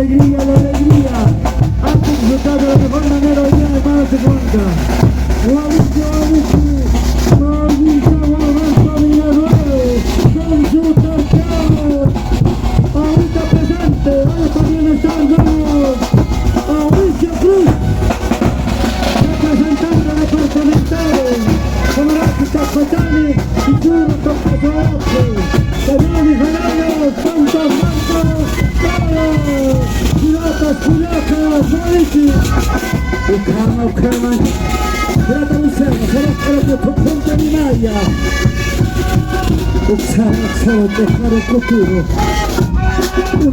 alegría, la alegría. Han disfrutado de la mejor manera hoy día, hermanos de Cuenca. Mauricio Alberto Villanueva, con su tercero. Ahorita presente, ahora también están dos. Mauricio Cruz, representante departamental, Camarástica Cotani y Churro con Pasote. También y Fernando, Santos Marcos, Piratas, Mauricio. Ukama, Pirata Luciano, sarà per punta di maglia. Ukama, dejare il futuro. Un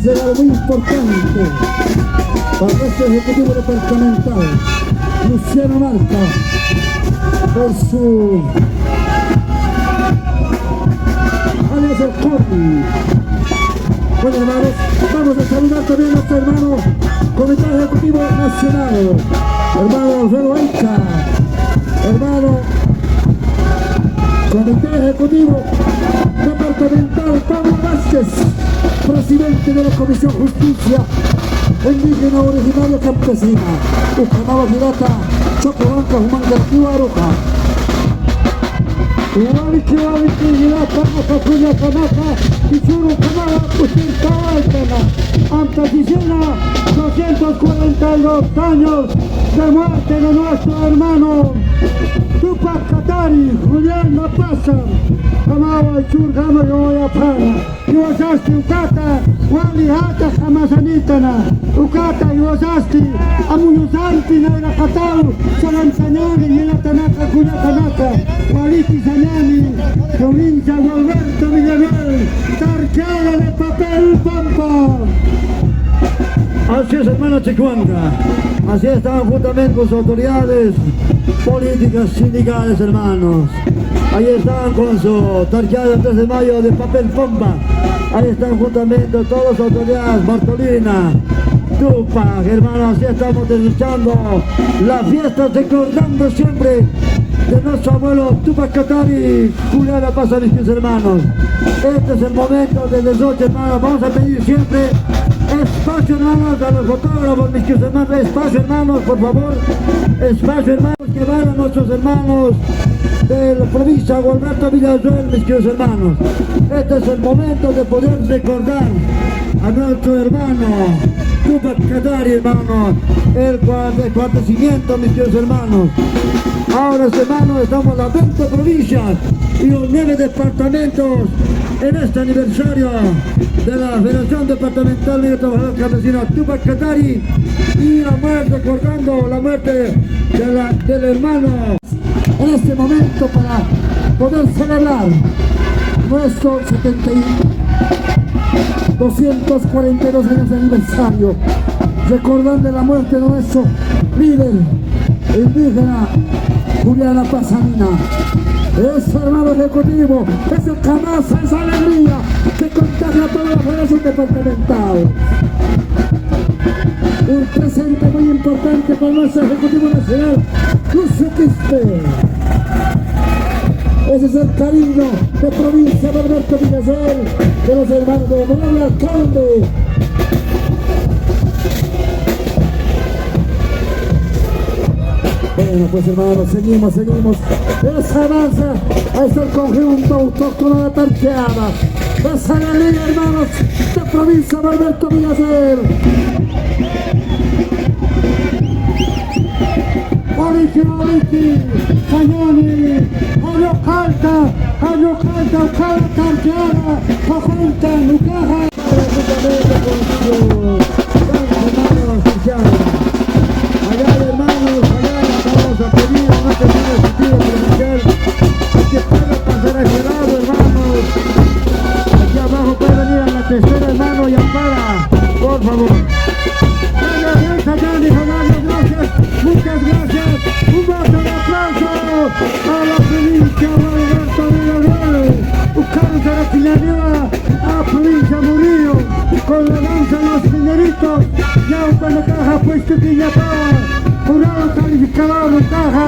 regalo muy importante para nuestro ejecutivo departamental, Luciano Marca, por su alias el Corri. Bueno, hermanos, vamos a saludar también a nuestro hermano Comité Ejecutivo Nacional, hermano Alfredo Enca, hermano Comité Ejecutivo Departamental Pablo Vázquez, presidente de la Comisión Justicia Indígena Originaria Campesina, Ucamaba Pirata, Chocobanca, Humangarquío Aroja. Waliki, Girata, Acacuya, Canaca, Ichuru, Canara, Cuchilca, Altena, Antaquicena, 242 años de muerte de nuestro hermano Tupac Katari, Julián Mapasa, Kamawa, Ichur, Gama, Yoyapana, Iwasasti, Ukata, Wali, Hata, Hamazanitana, Ukata, Iwasasti, Amuyusanti, Naira Katau, Salanzanani, Yela Tanaka, Kuya Tanaka, Waliki Sanani, provincia de Alberto Villanueva, Tarqueada de Papel Pampa. Así es, hermano Chicuanca, así estaban juntamente con sus autoridades políticas, sindicales, hermanos. Ahí están con su tarjeada del 3 de mayo de papel pompa. Ahí están juntamente todas las autoridades, Bartolina, Tupac, hermanos, así estamos desechando las fiestas, recordando siempre de nuestro abuelo Tupac Katari, Juliana Pasa, mis queridos hermanos. Este es el momento de las 8, hermanos. Vamos a pedir siempre espacio, hermanos, a los fotógrafos, mis queridos hermanos. Espacio, hermanos, por favor. Espacio, hermanos, que van a nuestros hermanos de la provincia de Alberto Villanueva, mis queridos hermanos. Este es el momento de poder recordar a nuestro hermano Tupac Katari, hermano, el acontecimiento, mis queridos hermanos. Ahora, hermanos, estamos en las 20 provincias y los 9 departamentos en este aniversario de la Federación Departamental de Trabajadores Campesinos Tupac Katari y la muerte, recordando la muerte del hermano. En este momento, para poder celebrar nuestro 242 años de aniversario, recordando la muerte de nuestro líder indígena Juliana Pasanina. Es hermano ejecutivo, es el Camasa, esa alegría que contagia a toda la Federación Departamental. Un presente muy importante para nuestro Ejecutivo Nacional, Lucio Quispe. Ese es el cariño de provincia de Alberto Villanueva, de los hermanos de Honorable Alcalde. Bueno, pues hermanos, seguimos. Esa avanza, ahí está el conjunto autóctono de la Tarqueada. Esa alegría, hermanos, de provincia de Alberto Villanueva. Waliki, Cañoni, Ayocalta, Ukala Tarqueada, Cojunta, Nucaja. Allá, hermanos, vamos a pedir a nuestro ejecutivo provincial que pueda pasar a ese lado, hermanos. Aquí abajo puede venir a la tercera, hermano, y ampara, por favor. Gracias, muchas gracias. Un voto de aplauso a la provincia de Alberto Villanueva. Buscamos a la Piñanera, a la provincia de Murillo, con la danza de los piñeritos, ya cuando caja puesto que ya estaba, jurado calificador de caja.